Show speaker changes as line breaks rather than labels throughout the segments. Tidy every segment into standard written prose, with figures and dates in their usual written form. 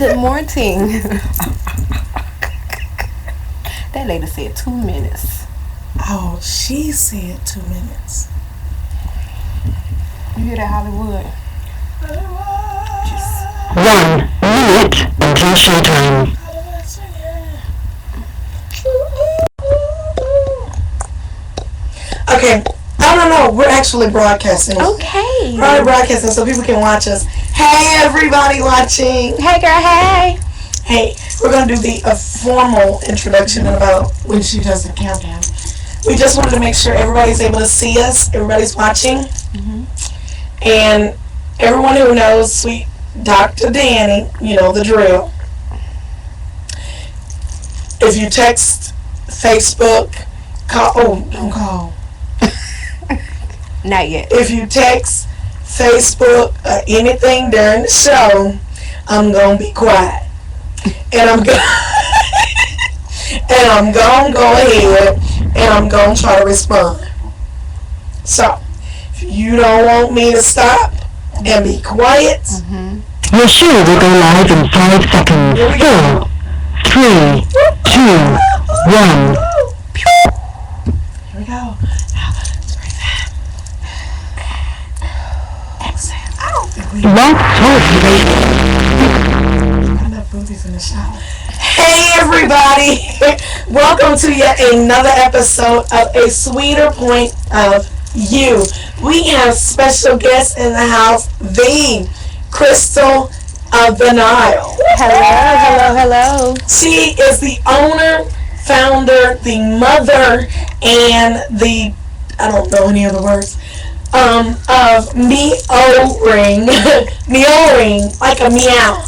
Good morning. That lady said 2 minutes.
Oh, she said 2 minutes.
You hear that, Hollywood? Just
1 minute until showtime.
Okay, I don't know. We're actually broadcasting.
okay.
Probably broadcasting so people can watch us. Hey, everybody watching.
Hey, girl. Hey.
Hey, we're going to do the formal introduction in about when she does the countdown. We just wanted to make sure everybody's able to see us. Everybody's watching. And everyone who knows sweet Dr. Danni, you know the drill. If you text, Facebook, call. Oh, don't call.
Not yet.
If you text, Facebook, or anything during the show, I'm gonna be quiet, and I'm gonna go ahead and I'm gonna try to respond. So, if you don't want me to stop and be quiet,
Your show will go live in 5 seconds. 4, 3, 2, 1.
Here we go. Now, breathe in. Exhale. I don't think we
Blog Talk Radio.
got enough boobies in the shower. Hey everybody! Welcome to yet another episode of A Sweeter Point of You. We have special guests in the house, the Crystal of the Nile.
Hello.
She is the owner, founder, the mother, and the, I don't know any other words, of Mii Ohrring. Mii Ohrring, like a meow.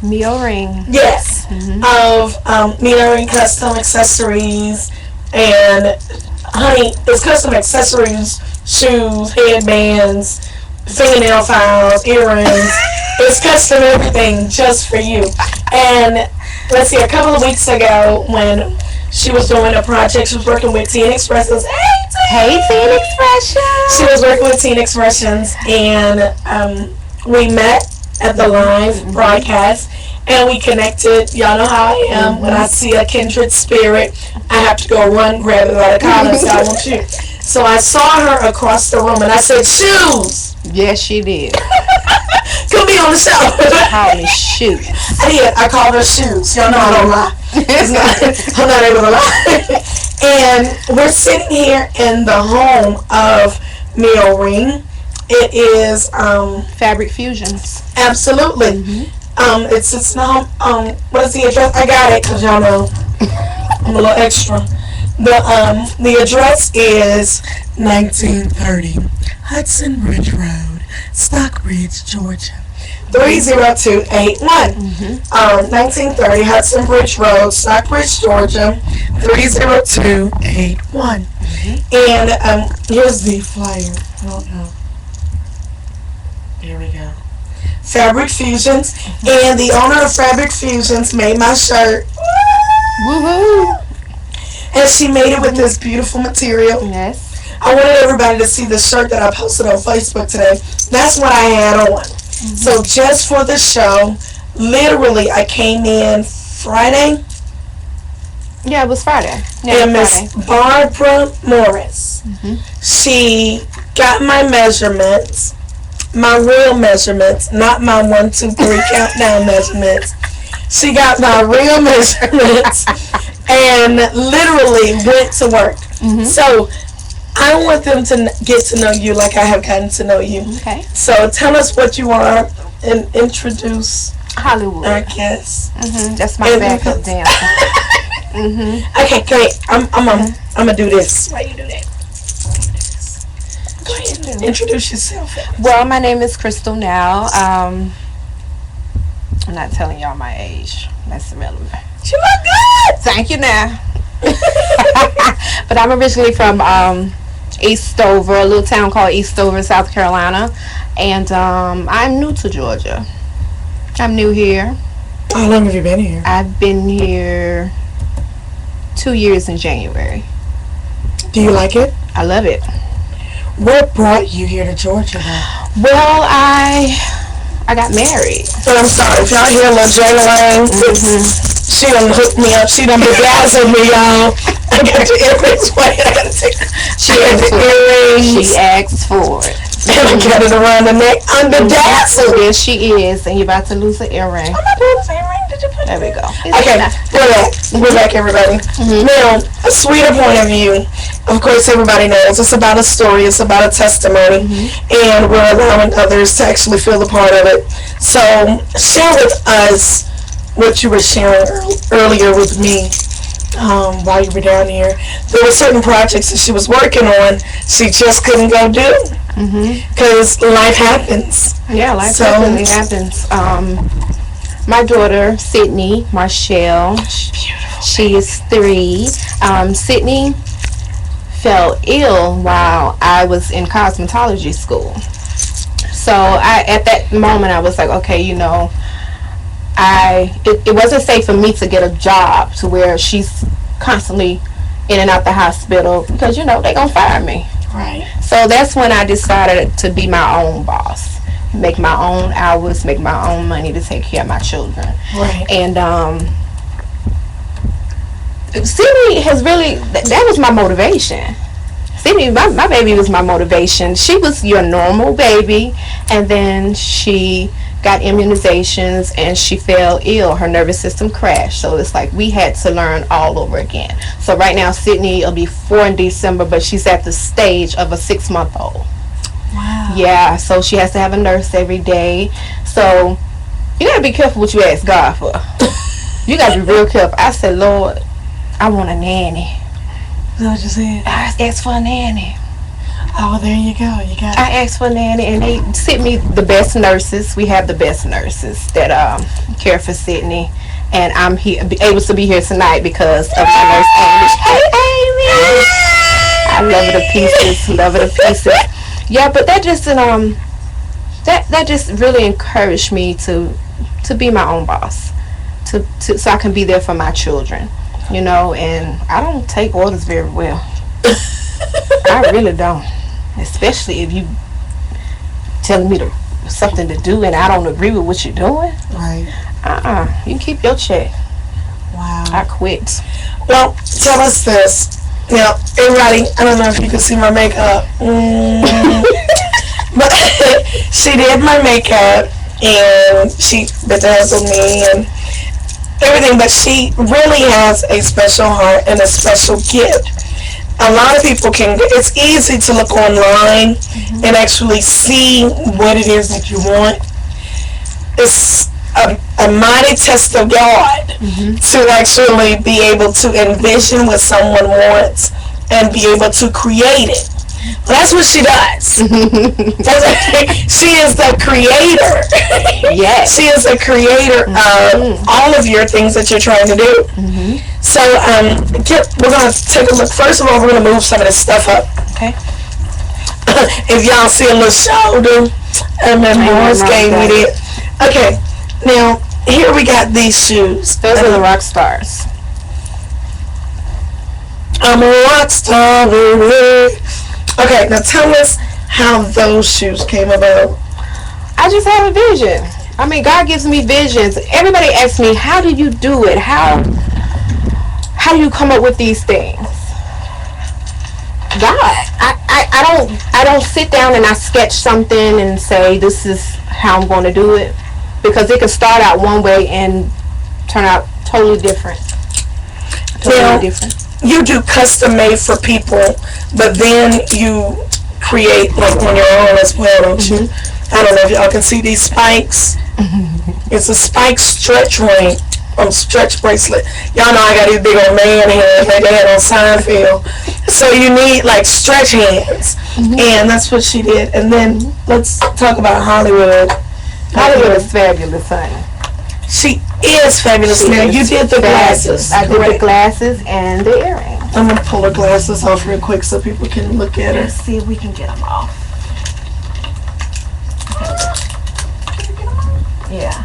Mii Ohrring.
Yes. Of Mii Ohrring Custom Accessories. And, honey, it's custom accessories, shoes, headbands, fingernail files, earrings. It's custom everything just for you. And let's see, a couple of weeks ago when she was doing a project, she was working with Teen Expressions.
Hey, Teen Expressions.
She was working with Teen Expressions, and we met at the live broadcast, and we connected. Y'all know how I am. When I see a kindred spirit, I have to go run, grab it by the collar, and say, I want you. So I saw her across the room, and I said, shoes!
Yes, she did.
Come be on the show.
Call me shoes.
I did. I called her shoes. Y'all know I don't lie. I'm not able to lie. And we're sitting here in the home of Mii Ohrring. It is
Fabric Fusions.
absolutely. It's not what is the address? I got it because y'all know I'm a little extra. The address is 1930 Hudson Bridge Road, Stockbridge, Georgia. 30281. 1930 Hudson Bridge Road, Stockbridge, Georgia. 30281. And here's the flyer. I don't know. Here we go. Fabric Fusions, and the owner of Fabric Fusions made my shirt.
Woohoo!
And she made it with this beautiful material.
Yes.
I wanted everybody to see the shirt that I posted on Facebook today. That's what I had on. So just for the show, literally I came in Friday,
Yeah, it was Friday.
and Miss Barbara Morris, she got my measurements, my real measurements, not my 1, 2, 3 countdown measurements. She got my real measurements and literally went to work. So I want them to get to know you like I have gotten to know you.
Okay.
So tell us what you are and introduce
Hollywood.
our guests.
That's my backup dancer.
Okay, great. I'm gonna do this. Why you do that? Go ahead. Introduce yourself.
Well, my name is Crystal Nile. I'm not telling y'all my age. That's irrelevant.
You look good.
Thank you now. But I'm originally from Eastover, a little town called Eastover, South Carolina. And I'm new to Georgia. I'm new here.
How long have you been here?
I've been here 2 years in January.
Do you like it?
I love it.
What brought you here to Georgia, though?
Well, I I got married.
But I'm sorry, if y'all hear little Jayla, she done hooked me up. She done bedazzled me, y'all. I got the earrings. Wait, I gotta take. She had the earrings.
She asked for it.
And I got it around the neck. I'm bedazzled.
There she is, and you're about to lose an earring.
I'm not doing this earring. Did you put
There we go.
Okay, we're back, everybody. Now, a sweeter point of view. Of course, everybody knows it's about a story. It's about a testimony, and we're allowing others to actually feel a part of it. So, share with us what you were sharing earlier with me. While you were down here, there were certain projects that she was working on. She just couldn't go do because life happens.
Yeah, life definitely happens. My daughter Sydney Marshall, she is 3. Sydney fell ill while I was in cosmetology school. So at that moment I was like, okay, you know, it wasn't safe for me to get a job to where she's constantly in and out the hospital because, you know, they're going to fire me.
Right.
So that's when I decided to be my own boss, make my own hours, make my own money to take care of my children.
Right.
And Sydney has really, that was my motivation. Sydney, my baby was my motivation. She was your normal baby, and then she got immunizations and she fell ill. Her nervous system crashed. So it's like we had to learn all over again. So right now Sydney will be 4 in December, but she's at the stage of a 6-month-old.
Wow.
Yeah, so she has to have a nurse every day. So you gotta be careful what you ask God for. You gotta be real careful. I said, Lord, I want a nanny.
Is that what you said?
I asked for a nanny.
Oh, there you go. You got it.
I asked for a nanny, and they sent me the best nurses. We have the best nurses that care for Sydney, and I'm able to be here tonight because of my nurse Amy. Hey, Amy! I love her to pieces. Love her to pieces. Yeah, but that just that just really encouraged me to be my own boss, to so I can be there for my children, you know. And I don't take orders very well. I really don't. Especially if you telling me something to do and I don't agree with what you're doing.
Right.
You keep your check.
Wow.
I quit.
Well, tell us this. Now, everybody, I don't know if you can see my makeup. But she did my makeup and she bedazzled me and everything, but she really has a special heart and a special gift. A lot of people it's easy to look online and actually see what it is that you want. It's a mighty test of God to actually be able to envision what someone wants and be able to create it. Well, that's what she does. She is the creator.
Yes.
She is the creator of all of your things that you're trying to do. So we're going to take a look. First of all, we're going to move some of this stuff up.
Okay.
If y'all see a little shoulder, and then Morris gave me it. Okay. Now, here we got these shoes.
Those are the rock stars.
I'm a rock star. Okay, now tell us how those shoes came about.
I just have a vision. I mean, God gives me visions. Everybody asks me, how do you do it? How do you come up with these things? God. I don't sit down and I sketch something and say this is how I'm going to do it, because it can start out one way and turn out totally different.
You do custom made for people, but then you create like on your own as well, don't you? I don't know if y'all can see these spikes. It's a spike stretch ring, stretch bracelet. Y'all know I got these big old man hands like they had on Seinfeld. So you need like stretch hands, and that's what she did. And then let's talk about Hollywood.
Hollywood is fabulous, honey.
She is fabulous. Now you did the glasses.
I did the glasses and the earrings.
I'm gonna pull her glasses off real quick so people can look at her.
Let's see if we can get them off. Yeah.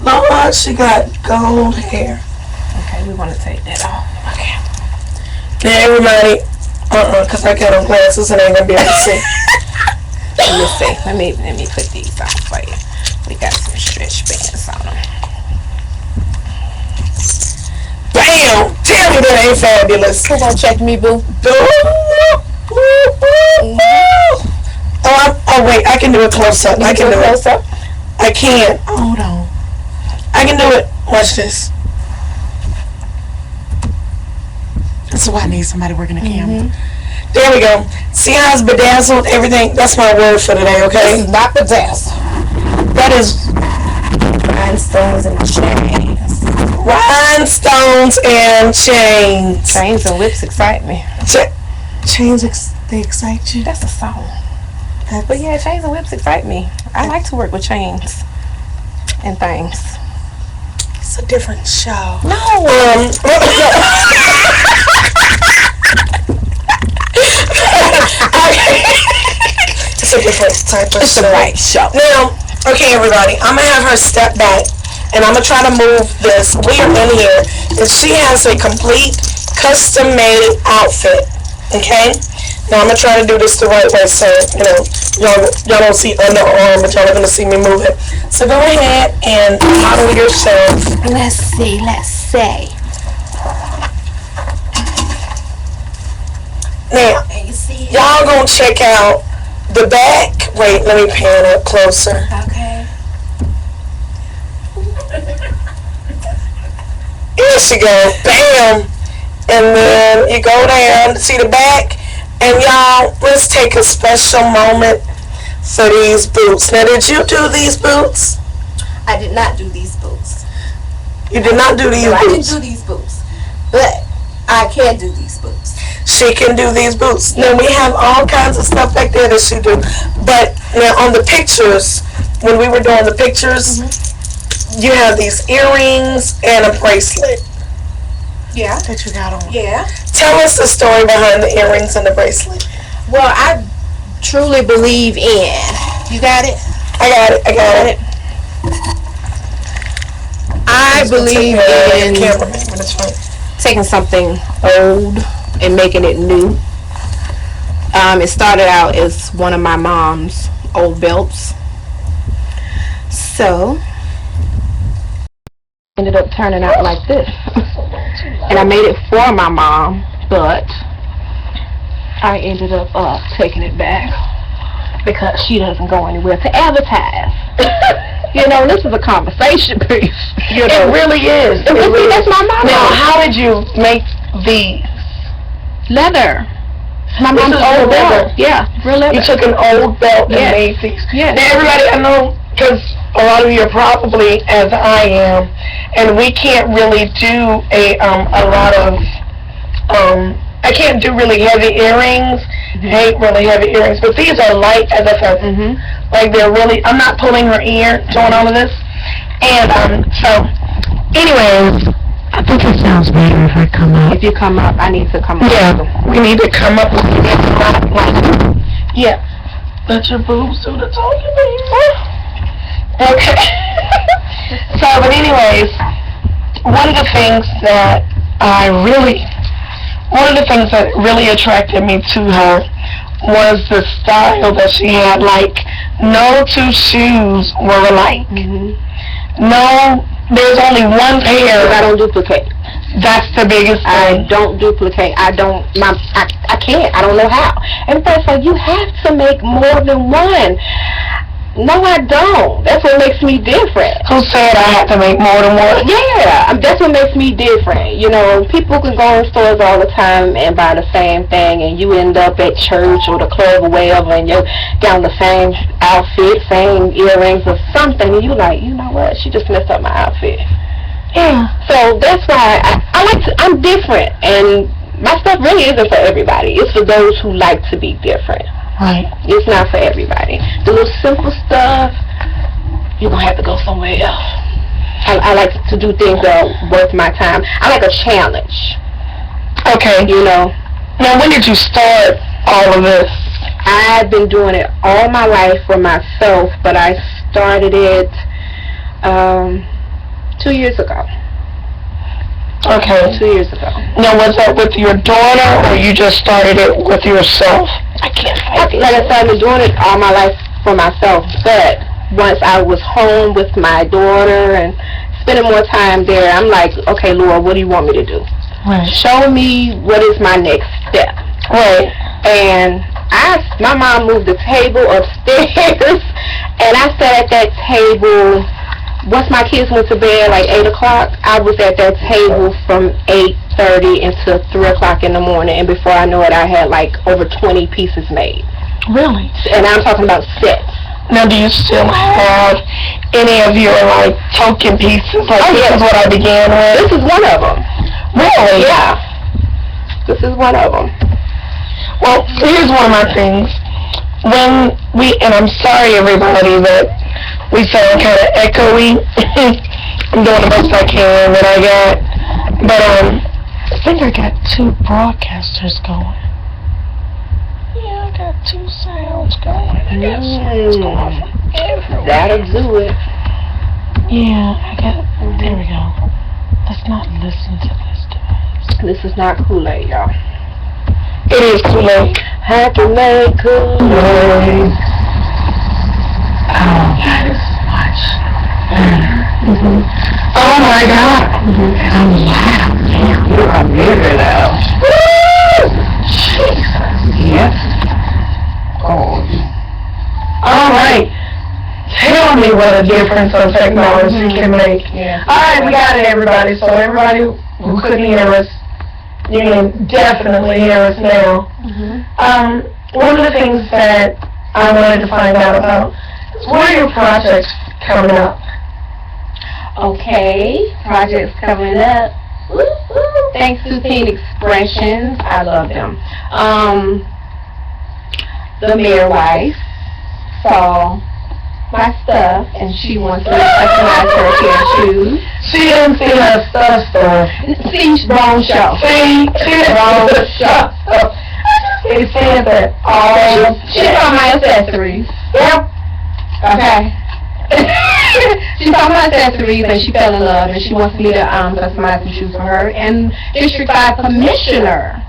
Lord, she got gold hair.
Okay, we want to take that off. Okay.
Now everybody, because I got on glasses and I ain't gonna be able to see.
Let me see. Let me put these on for you. We got some stretch bands on them.
Bam! Tell me that ain't fabulous.
Who gonna check me, boo?
Oh, wait, I can do it close up. I can do it.
Close up?
I can't. Hold on. I can do it. Watch this. That's why I need somebody working the camera. There we go. See how it's bedazzled? Everything. That's my word for today, okay?
This is not bedazzled.
That is
Rhinestones and chains.
rhinestones and chains.
Chains and whips excite me.
Chains, they excite you?
That's a song. But yeah, chains and whips excite me. I like to work with chains and things.
It's a different show.
No.
It's a different type of
It's
show.
the right show.
Now, okay, everybody, I'm gonna have her step back, and I'm gonna try to move this. We are in here, and she has a complete custom-made outfit. Okay. Now I'm gonna try to do this the right way, so you know y'all don't see underarm, but y'all are gonna see me move it. So go ahead and model yourself.
Let's see.
Now, y'all gonna check out the back. Wait, let me pan up closer.
Okay.
Here she go. Bam. And then you go down to see the back. And y'all, let's take a special moment for these boots. Now, did you do these boots?
I did not do these boots.
You did not do these
No, I didn't
boots.
do these boots. But I can do these boots.
She can do these boots. Now, we have all kinds of stuff back there that she do. But now on the pictures, when we were doing the pictures, you have these earrings and a bracelet.
Yeah.
That you got on.
Yeah.
Tell us the story behind the earrings and the bracelet.
Well, I truly believe in. You got it?
I got it.
I believe in taking something old and making it new. It started out as one of my mom's old belts. So, ended up turning out like this. And I made it for my mom, but I ended up taking it back because she doesn't go anywhere to advertise. You know, this is a conversation piece. You know.
It really is.
That's my mom.
Now, how did you make these?
Leather. My
This
mom's
is
old
real leather.
belt. Yeah, real leather.
You took an old belt and
Yes.
made these.
Yes.
Now, everybody, I know, because a lot of you are probably as I am, and we can't really do a lot of I can't do really heavy earrings. I hate really heavy earrings, but these are light as a feather. Like they're really. I'm not pulling her ear doing all of this, and so. Anyways,
I think it sounds better if I come up.
If you come up, I need to come up.
yeah, we need to come up with yeah. Let your boobs do the talking, baby. Okay. So, but anyways, one of the things that really attracted me to her was the style that she had. Like, no two shoes were alike. No, there's only one pair.
I don't duplicate.
That's the biggest thing.
I don't duplicate. I can't. I don't know how. Everybody's like, you have to make more than one. No, I don't. That's what makes me different.
Who said I had to make more than one?
Yeah, that's what makes me different. You know, people can go in stores all the time and buy the same thing, and you end up at church or the club or wherever, and you're down the same outfit, same earrings or something, and you're like, you know what? She just messed up my outfit. Yeah. So that's why I'm different, and my stuff really isn't for everybody. It's for those who like to be different.
Right.
It's not for everybody. The little simple stuff, you're going to have to go somewhere else. I like to do things that are worth my time. I like a challenge.
Okay.
You know.
Now, when did you start all of this?
I've been doing it all my life for myself, but I started it 2 years ago.
Okay.
2 years ago.
Now, was that with your daughter, or you just started it with yourself? I can't fight
Like I said, I've been doing it all my life for myself, but once I was home with my daughter and spending more time there, I'm like, okay, Lord, what do you want me to do?
Right.
Show me what is my next step.
Right.
And my mom moved the table upstairs, and I sat at that table. Once my kids went to bed, like 8 o'clock, I was at that table from 8:30 until 3 o'clock in the morning, and before I know it, I had like over 20 pieces made.
Really?
And I'm talking about sets.
Now, do you still have any of your, like, token pieces? Like, this is what I began with?
This is one of them.
Really?
Yeah. This is one of them.
Well, here's one of my things. When and I'm sorry, everybody, that we sound kind of echoey. I'm doing the best I can that I got. But, I think I got 2 broadcasters going. Yeah, I got 2 sounds going. I got sounds going from everywhere.
That'll do it.
Yeah, I got, there we go. Let's not listen to this device.
This is not Kool-Aid, y'all.
It is Kool-Aid.
Had to make Kool-Aid.
Oh, that is much better. Oh my God. I'm loud now.
You are very loud.
Jesus.
Yes. Oh.
All right. Tell me what a difference on technology can make.
Yeah.
All right, we got it, everybody. So everybody who couldn't hear us, you can definitely hear us now. One of the things that I wanted to find out about is what are your projects coming up?
Okay, projects coming up. Woo, woo. Thanks to Teen Expressions. I love them. The mayor wife saw my stuff and she wants me to customize her hair shoes.
She didn't see her stuff.
See, wrong show.
See
Wrong
show. They said that all.
She saw my accessories.
Yep.
Okay. She saw my accessories and she fell in love and she wants me to customize some shoes for her. And District 5 Commissioner,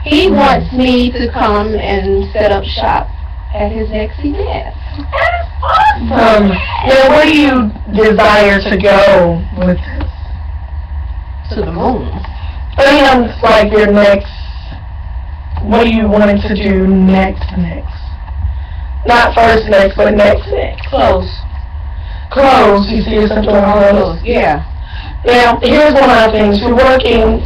he wants me to come and set up shop at his next event.
Awesome. Now, where do you desire to go with this?
To the moon.
I mean, like your next. What are you wanting to do next? Not first next, but next. Clothes. You see yourself doing clothes?
Yeah.
Now, here's one of the things. You work in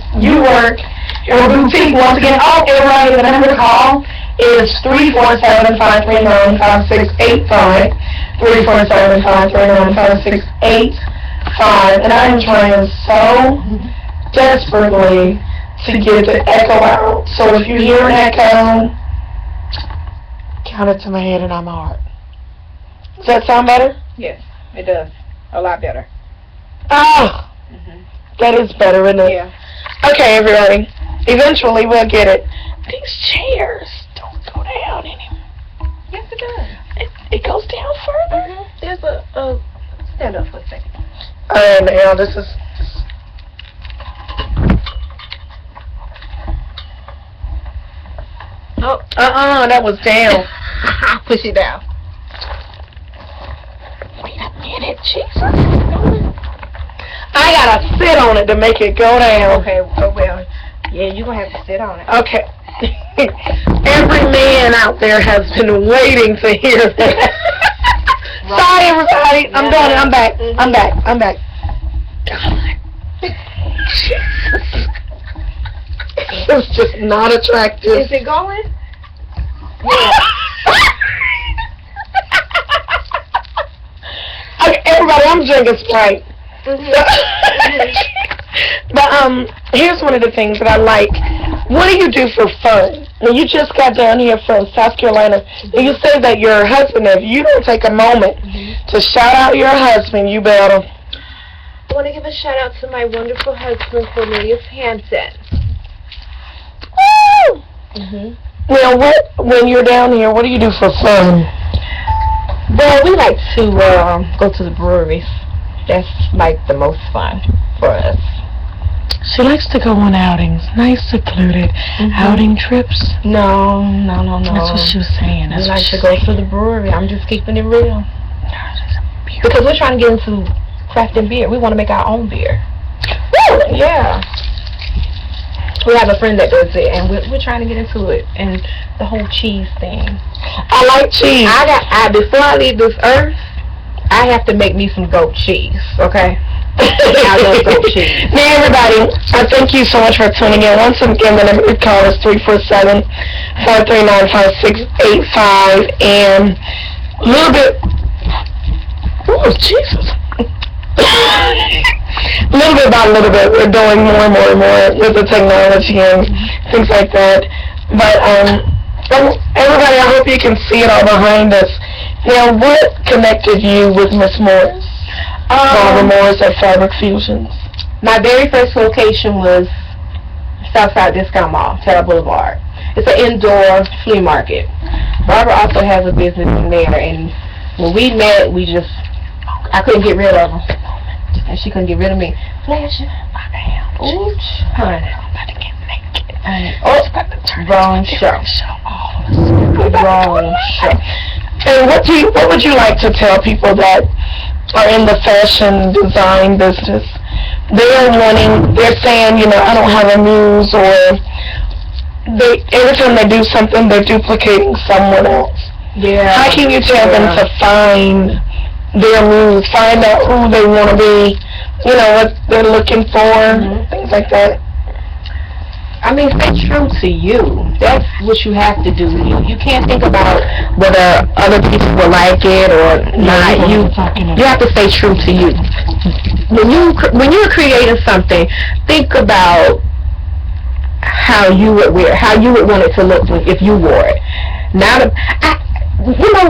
a boutique. Once again, everybody, the number to call is 347-539-5685. 347-539-5685. And I am trying so desperately to get the echo out. So if you hear an echo, count it to my head and I'm out. Does that sound better?
Yes, it does. A lot better.
Ah! That is better, isn't it?
Yeah.
Okay, everybody. Eventually we'll get it. These chairs don't go down anymore.
Yes, it does.
It goes down further?
There's a stand up for a second.
Alright, now this is...
Oh.
That was down.
Push it down.
Wait a minute, Jesus. I gotta sit on it to make it go down.
Okay, well, yeah, you're gonna have to sit on it.
Okay. Every man out there has been waiting to hear that. Sorry, everybody. I'm doing it. I'm back. God. Jesus. It's just not attractive.
Is it going?
Okay, everybody, I'm drinking Sprite. But here's one of the things that I like. What do you do for fun? When you just got down here from South Carolina, and you say that your husband, if you don't take a moment to shout out your husband, you better.
I want to give a shout out to my wonderful husband, Cornelius Hansen.
Woo! Now, when you're down here, what do you do for fun?
Well, we like to go to the breweries. That's like the most fun for us.
She likes to go on outings, nice secluded outing trips.
No.
That's what she was saying.
We like to go to the brewery. I'm just keeping it real. Because we're trying to get into crafting beer. We want to make our own beer. Really? Yeah. We have a friend that does it, and we're trying to get into it, and the whole cheese thing.
I like cheese.
Before I leave this earth, I have to make me some goat cheese, okay? I love goat cheese.
Hey everybody, thank you so much for tuning in. Once again, the number to call is 347-439-5685, and a little bit, oh Jesus. Little bit, we're doing more and more with the technology and things like that. But everybody, I hope you can see it all behind us. Now, what connected you with Miss Morris? Barbara Morris at Fabric Fusions.
My very first location was Southside Discount Mall, Terra Boulevard. It's an indoor flea market. Barbara also has a business in there, and when we met, I couldn't get rid of her, and she couldn't get rid of me. Flashing my damn. Ooh, honey. I'm about to get naked. Wrong show. Wrong show.
And what would you like to tell people that are in the fashion design business? They're saying, I don't have a muse, or every time they do something, they're duplicating someone else.
Yeah.
How can you tell them to find their muse, find out who they want to be, what they're looking for, things like that?
I mean, stay true to you. That's what you have to do. You can't think about whether other people will like it or not. You have to stay true to you. When you're creating something, think about how you would want it to look if you wore it. Now,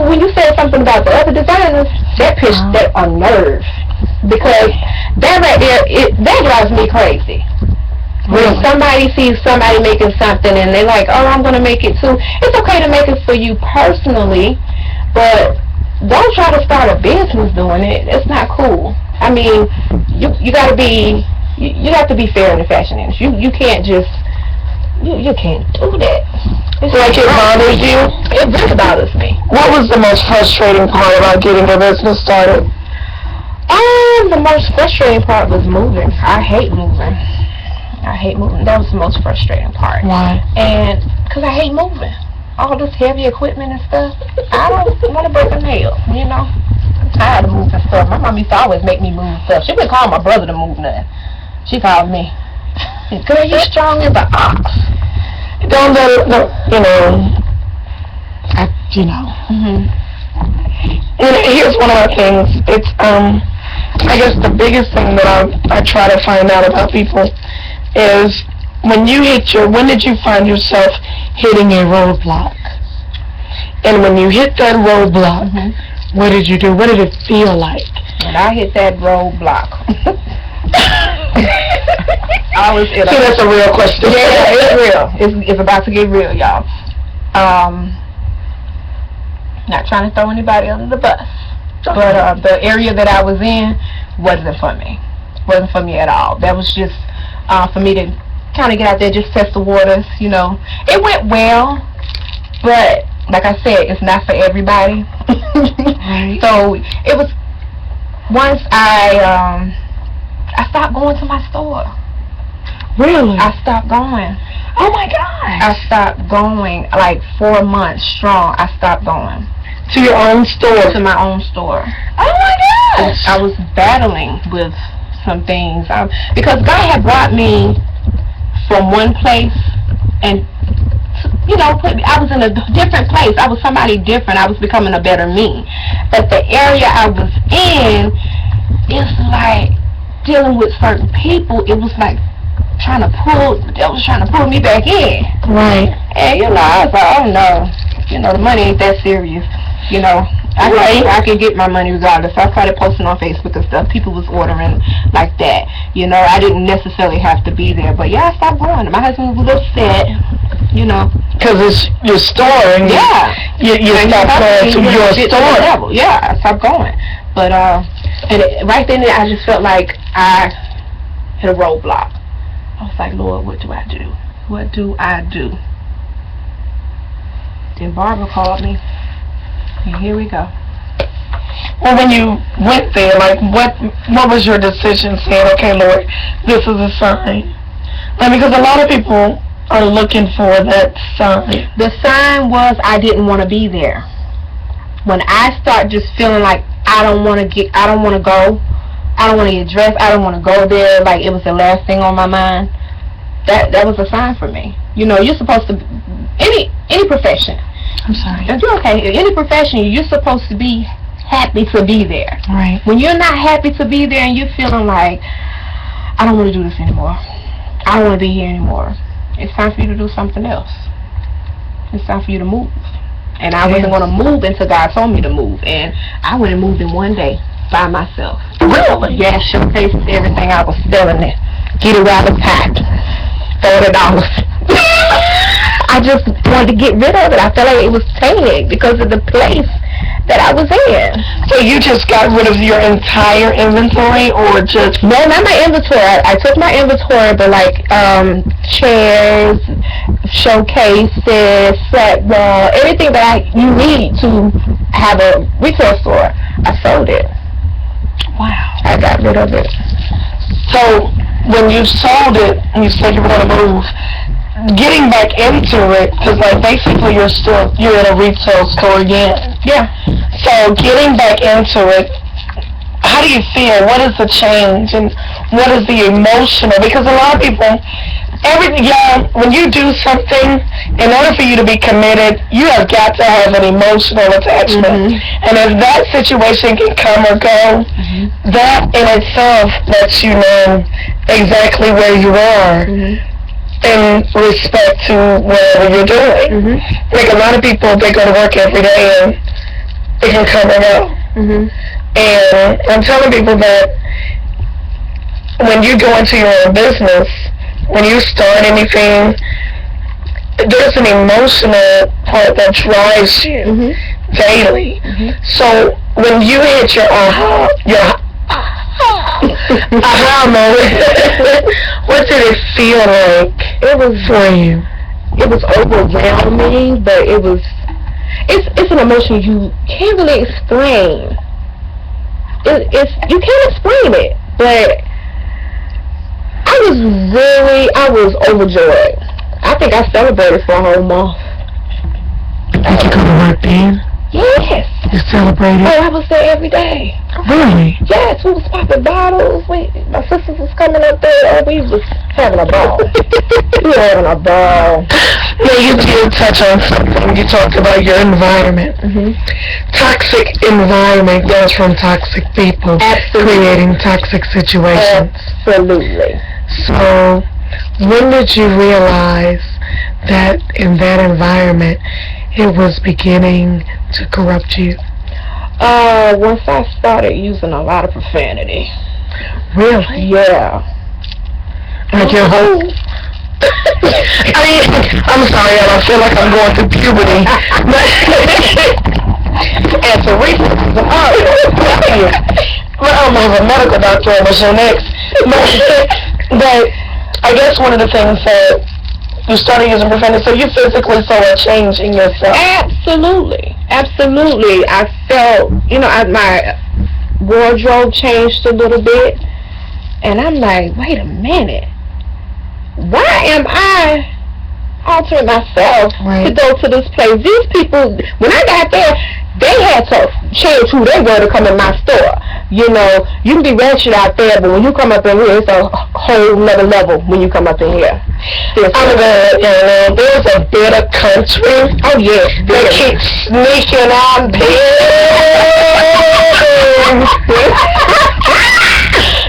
when you said something about the other designers, that a nerve, because that right there, that drives me crazy. When somebody sees somebody making something and they're like, oh, I'm going to make it too. It's okay to make it for you personally, but don't try to start a business doing it. It's not cool. I mean, you got to be, you have to be fair in the fashion industry. You can't just, you can't do that. It's
like it bothers you?
It really bothers me.
What was the most frustrating part about getting a business started?
The most frustrating part was moving. I hate moving. That was the most frustrating part.
Why?
And because I hate moving. All this heavy equipment and stuff. I don't want to break a nail, I'm tired of moving stuff. My mom used to always make me move stuff. She wouldn't call my brother to move nothing. She called me, girl, you strong as an ox.
Don't let it, And here's one of my things. It's, I guess the biggest thing that I try to find out about people is when did you find yourself hitting a roadblock? And when you hit that roadblock, what did you do? What did it feel like?
When I hit that roadblock,
So that's a real question.
Yeah, it's real. It's about to get real, y'all. Not trying to throw anybody under the bus, but the area that I was in wasn't for me. Wasn't for me at all. That was just for me to kind of get out there, just test the waters. It went well, but like I said, it's not for everybody.
Right.
So it was. Once I stopped going to my store.
Really?
I stopped going.
Oh my gosh.
I stopped going like 4 months strong. I stopped going.
To your own store?
To my own store.
Oh my gosh.
I was battling with some things. Because God had brought me from one place and, I was in a different place. I was somebody different. I was becoming a better me. But the area I was in, it's like dealing with certain people. It was like the devil was trying to pull me back in.
Right.
And, I was like, oh no. The money ain't that serious. I could get my money regardless. So I started posting on Facebook and stuff. People was ordering like that. I didn't necessarily have to be there. But yeah, I stopped going. My husband was upset,
Because it's your store. And you stopped going to your store.
Yeah, I stopped going. But right then I just felt like I hit a roadblock. I was like, Lord, what do I do? What do I do? Then Barbara called me, and here we go.
Well, when you went there, like, what was your decision saying, okay, Lord, this is a sign? Like, because a lot of people are looking for that sign.
The sign was I didn't want to be there. When I start just feeling like I don't want to go, I don't want to get dressed, I don't want to go there, like it was the last thing on my mind, that was a sign for me. You know, you're supposed to, any profession.
I'm sorry.
You're okay. In any profession, you're supposed to be happy to be there.
Right.
When you're not happy to be there and you're feeling like, I don't want to do this anymore, I don't want to be here anymore, it's time for you to do something else. It's time for you to move. And I wasn't going to move until God told me to move. And I went and moved in one day by myself.
Really?
Yeah, showcased everything I was selling there. Get it out of pack. $40. I just wanted to get rid of it. I felt like it was tainted because of the place that I was in.
So you just got rid of your entire inventory, or just...
No, not my inventory. I took my inventory, but like chairs, showcases, set wall, everything that you need to have a retail store, I sold it.
Wow.
I got rid of it.
So when you sold it and you said you were going to move, getting back into it, because like basically you're in a retail store again.
Yeah.
So getting back into it, how do you feel? What is the change and what is the emotional? Because a lot of people, when you do something, in order for you to be committed, you have got to have an emotional attachment.
Mm-hmm.
And if that situation can come or go,
mm-hmm.
that in itself lets you know exactly where you are.
Mm-hmm.
In respect to whatever you're doing.
Mm-hmm.
Like a lot of people, they go to work every day and it can come and go.
Mm-hmm.
And I'm telling people that when you go into your own business, when you start anything, there's an emotional part that drives you
mm-hmm.
daily.
Mm-hmm.
So when you hit your aha moment, what did it feel like?
It was
for you.
It was overwhelming, but it's an emotion you can't really explain. You can't explain it, but I was overjoyed. I think I celebrated for a whole month.
Did you go to work then?
Yes.
You celebrated?
Oh, I was there every day.
Really?
Yes, we was popping bottles. My sisters was coming up there. We was having a ball. We were having a ball.
Yeah, you did touch on something. You talked about your environment.
Mm-hmm.
Toxic environment goes from toxic people.
Absolutely.
Creating toxic situations.
Absolutely.
So, when did you realize that in that environment it was beginning to corrupt you?
Once I started using a lot of profanity.
Really?
Yeah.
Like your whole... I mean, I'm sorry, I don't feel like I'm going through puberty. And for reasons, I'm a medical doctor on the show next. But I guess one of the things that you started using profanity, so you physically saw a change in yourself.
Absolutely. I felt, my wardrobe changed a little bit, and I'm like, wait a minute. Why am I altering myself to go to this place? These people, when I got there, they had to change who they were to come in my store. You know, you can be ratchet out there, but when you come up in here, it's a whole nother level when you come up in here. There's
a bit of country.
Oh, yeah.
They keep sneaking on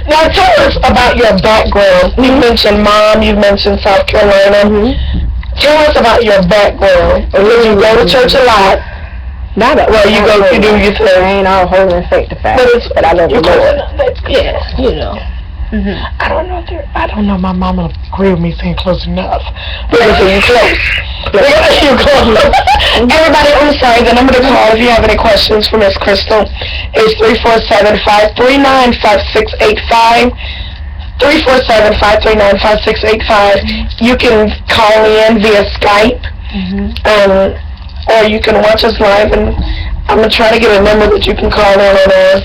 Now tell us about your background. You mentioned Mom, you mentioned South Carolina.
Mm-hmm.
Tell us about your background. Did you go to church a lot?
You
do your thing.
I ain't all holding fake the fact that I love the Lord.
Yeah,
you know. Mm-hmm.
I don't know. My mom will agree with me saying close enough. But you're close. You're close. Everybody, I'm sorry. The number to call if you have any questions for Miss Crystal is 347-539-5685. 347-539-5685. You can call in via Skype, or you can watch us live, and I'm going to try to get a number that you can call in on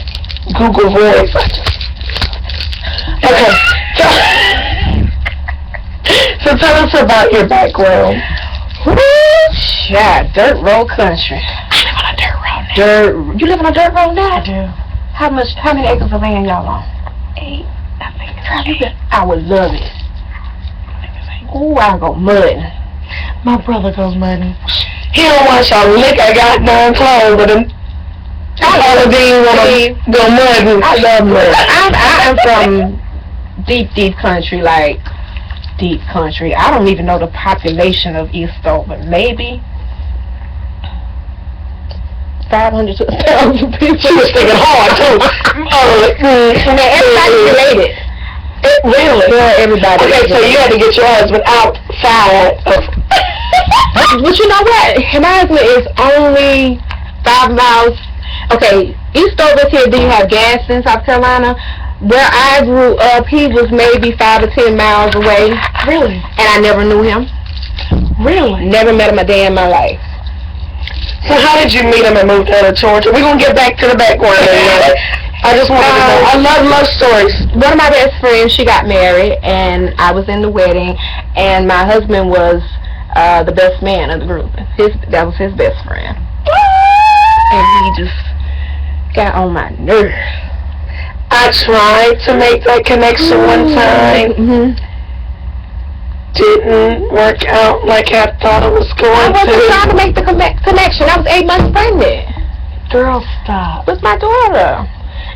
Google Voice. Okay. So tell us about your background.
Yeah, dirt road country.
I live on a dirt road now.
You live on a dirt road now?
I do.
How many acres of land y'all on?
8. I think it's 8.
I would love it.
I think it's 8.
Ooh, I'll go mudding.
My brother goes mudding. He don't wash a lick I got done clothes with him. All of these want to go mudding.
I love mud. I'm from deep country, like deep country. I don't even know the population of Eastover. Maybe 500 to 1,000 people.
She was thinking hard too.
Everybody's related.
Really?
Yeah, everybody.
Okay, so you had to get your husband outside of.
But you know what? My husband is only 5 miles. Okay, Eastover's here. Then you have Gadsden, South Carolina. Where I grew up, he was maybe 5 or 10 miles away.
Really?
And I never knew him.
Really?
Never met him a day in my life.
So how did you meet him and move down to Georgia? We're going to get back to the background. I just want to know. I love stories.
One of my best friends, she got married, and I was in the wedding, and my husband was the best man of the group. That was his best friend. And he just got on my nerves.
I tried to make that connection one time. Didn't work out like I thought it was going to.
I wasn't trying to make the connection. I was 8 months pregnant.
Girl, stop.
With my daughter.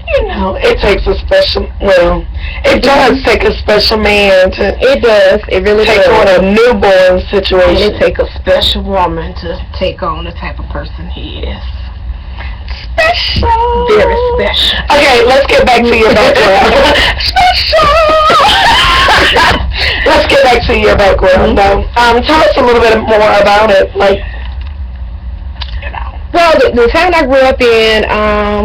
You know, it takes a special, it does take a special man to.
It does. It really
take
does.
on a newborn
And
situation.
it takes a special woman to take on the type of person he is.
Special.
Very special.
Okay, let's get back to your background. Special. Let's get back to your background, though. Tell us a little bit more about it, like.
Well, the town I grew up in,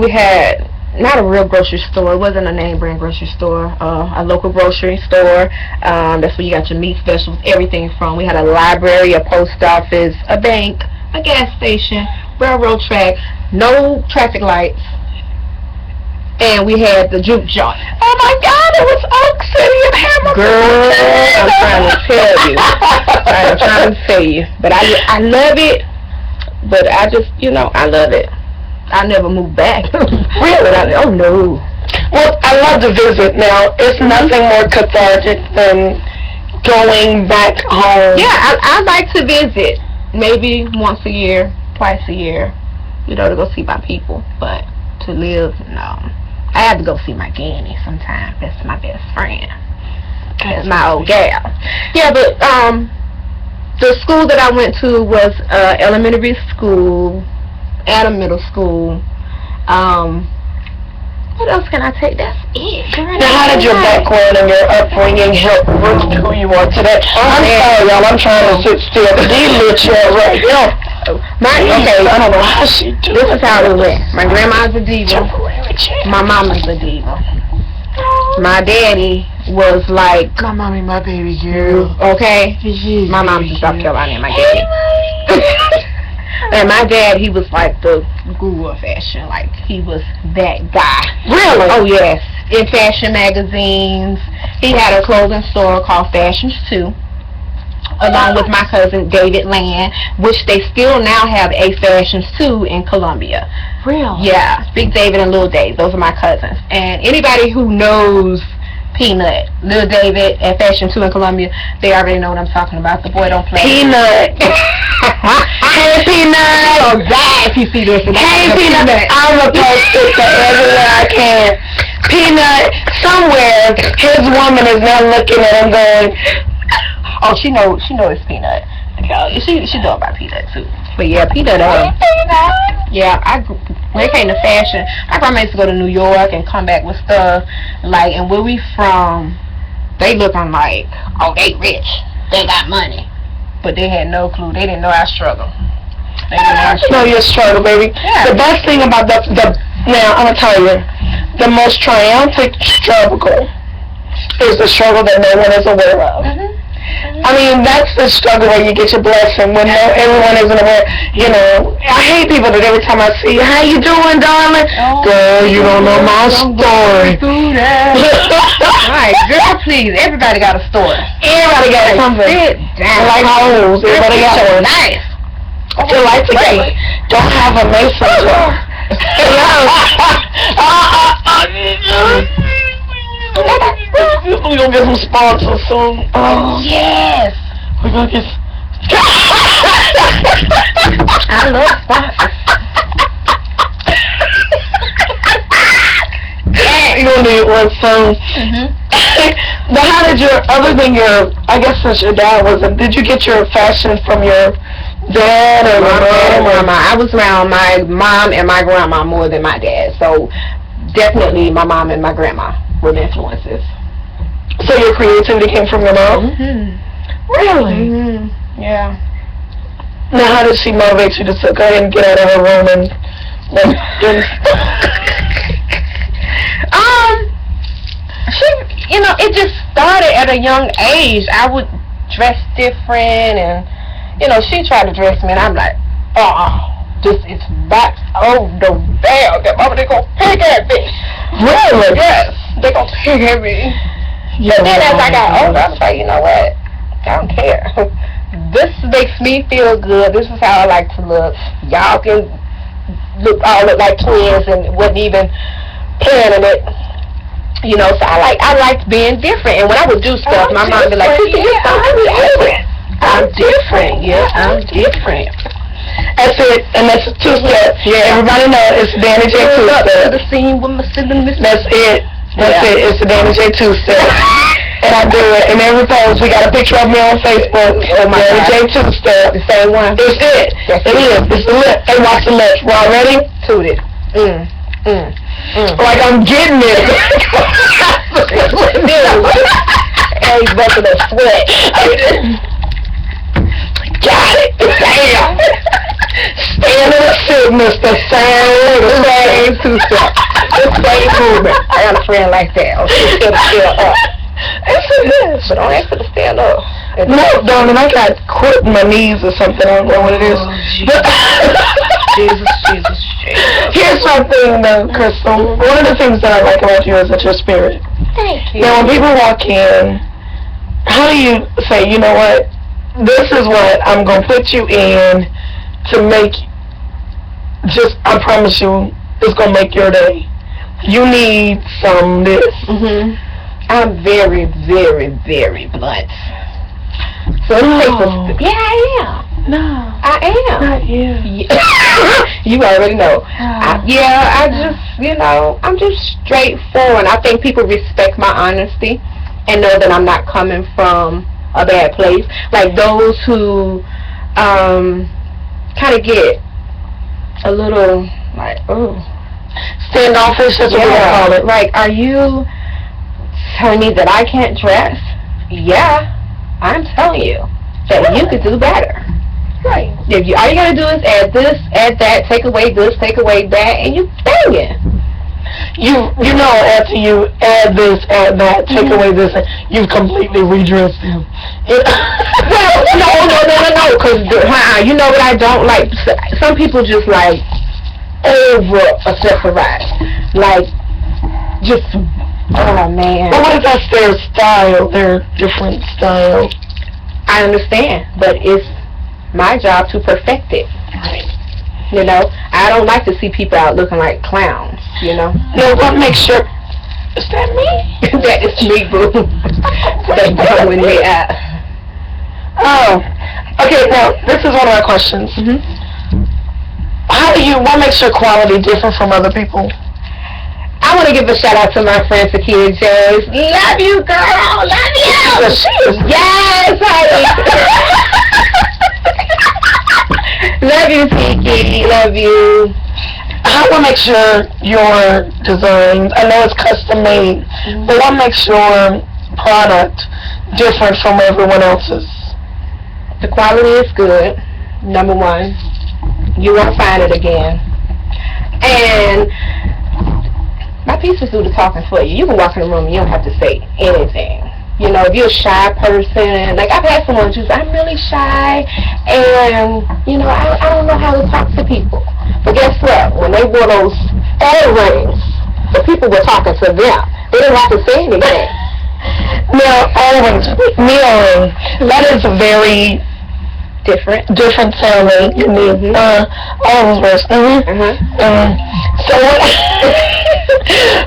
we had not a real grocery store. It wasn't a name brand grocery store. A local grocery store. That's where you got your meat specials, everything from. We had a library, a post office, a bank, a gas station, railroad track, no traffic lights, and we had the juke joint.
Oh my God! It was Oak City and Hamilton.
Girl, I'm trying to tell you. I'm trying to tell you. But I love it. But I just, I love it. I never moved back.
Really?
Oh, no.
Well, I love to visit now. It's nothing more cathartic than going back home.
Yeah, I like to visit. Maybe once a year, twice a year, to go see my people. But to live, no. I have to go see my Danni sometime. That's my best friend. That's my old gal. Yeah, but, the school that I went to was elementary school and a middle school. What else can I take? That's it.
Now, how did your background and your upbringing help root who you are today? I'm sorry, y'all. I'm trying to sit still. But these little chairs right here.
Okay,
I don't know how she do
this is how it went. My grandma's a diva. My mama's a diva. My daddy was like,
my mommy, my baby girl.
okay? My mom's in South Carolina and my daddy. And my dad, he was like the guru of fashion. Like, he was that guy.
Really?
Oh, yes. In fashion magazines. He had a clothing store called Fashions 2. Along with my cousin David Land, which they still now have a Fashions 2 in Columbia.
Really?
Yeah, Big David and Little Dave, those are my cousins. And anybody who knows Peanut, Little David, and Fashion 2 in Columbia, they already know what I'm talking about. The boy don't play.
Peanut. Hey, Peanut.
Oh, God, if you see this.
Hey, Peanut. I'm going to post it to everywhere I can. Peanut, somewhere, his woman is now looking at him going,
oh, she knows it's Peanut. She know about Peanut too. But yeah, Peanut. Yeah, when it came to fashion, my grandma used to go to New York and come back with stuff like, and where we from, they looking like, oh, they rich, they got money, but they had no clue. They didn't know our struggle. They didn't
know your struggle, baby.
Yeah.
The best thing about now I'm gonna tell you, the most triumphant struggle is the struggle that no one is aware of. I mean, that's the struggle where you get your blessing when everyone isn't aware. You know, I hate people that every time I see, how you doing, darling? Girl, you don't know my story.
Right, girl, please. Everybody got a story.
Everybody got something.
Sit down.
Like hoes. Everybody got one.
Nice.
Your life together. Don't have a mason jar. We're gonna get some sponsors soon.
Oh, yes.
We're gonna get
I love sponsors.
you're gonna need one soon. But how did other than I guess since your dad wasn't, did you get your fashion from your dad or
my
mom or
grandma? I was around my mom and my grandma more than my dad. So definitely my mom and my grandma were the influences.
So your creativity came from your mom?
Really? Yeah.
Now how did she motivate you to go ahead and get out of her room and
she, it just started at a young age. I would dress different, and she tried to dress me, and I'm like, this is back on the bag. That mama, they gonna pick at me.
Really?
Yes, they gonna pick at me.
Yeah,
but then as I got older, I was like, you know what? I don't care. This makes me feel good. This is how I like to look. Y'all can all look like twins and wasn't even planning it. So I liked being different. And when I would do stuff, my mom would be like, I'm different. I'm different. Yeah, I'm different.
That's it. And that's 2 steps. Yeah, everybody knows it's Danni J 2 steps.
The scene with my siblings.
That's it. That's it. It's the Danni J 2 steps. And I do it. In every post, we got a picture of me on Facebook.
Oh my God.
Danni J 2 steps.
The same one.
It's it. It is. It's the lip. Hey, watch the lips. Y'all ready?
Toot it.
Like I'm getting it.
Hey, bucket of sweat.
Got it. Damn. Stand in the sickness. The same 2 steps.
The same movement. I got a friend like that. Oh, she's still up. But don't ask her to stand up.
No, darling, I got quit my knees or something. I don't know what it is.
Jesus.
Here's something, though, Crystal. One of the things that I like about you is that your spirit.
Thank you.
Now, when people walk in, how do you say, you know what? This is what I'm going to put you in to make, I promise you, it's going to make your day. You need some this.
I'm very, very, very blunt. So yeah, I am.
No.
I am.
Not you.
You already know. I'm just straightforward. I think people respect my honesty and know that I'm not coming from a bad place. Like those who kind of get a little like,
standoffish, that's what we call it.
Like, are you telling me that I can't dress? Yeah, I'm telling you that you could do better. Right. All you gotta do is add this, add that, take away this, take away that, and you banging.
After you add this, add that, take away this, you've completely redressed them.
Well, no, because you know what I don't like? Some people just like over-accessorize. Like, just, oh man.
But what if that's their style, their different style?
I understand, but it's my job to perfect it.
Right.
I don't like to see people out looking like clowns,
No, what makes sure... Is that me?
That is me, boo. That's going me out.
Oh. Okay, now, this is one of my questions. What makes your quality different from other people?
I want to give a shout out to my friend Sakia J. Love you, girl. Love you. Yes, honey. Love you, Kiki. Love you.
How what makes your designs? I know it's custom made, but what makes your product different from everyone else's?
The quality is good. Number one, you won't find it again. And My pieces do the talking for you. You can walk in the room and you don't have to say anything. You know, if you're a shy person, like I've had someone who's I'm really shy and, you know, I don't know how to talk to people. But guess what? When they wore those Ohrrings, the people were talking to them. They didn't have to say anything.
Now, Ohrrings, Mii Ohrring, that is a very different sounding. Ohrrings. So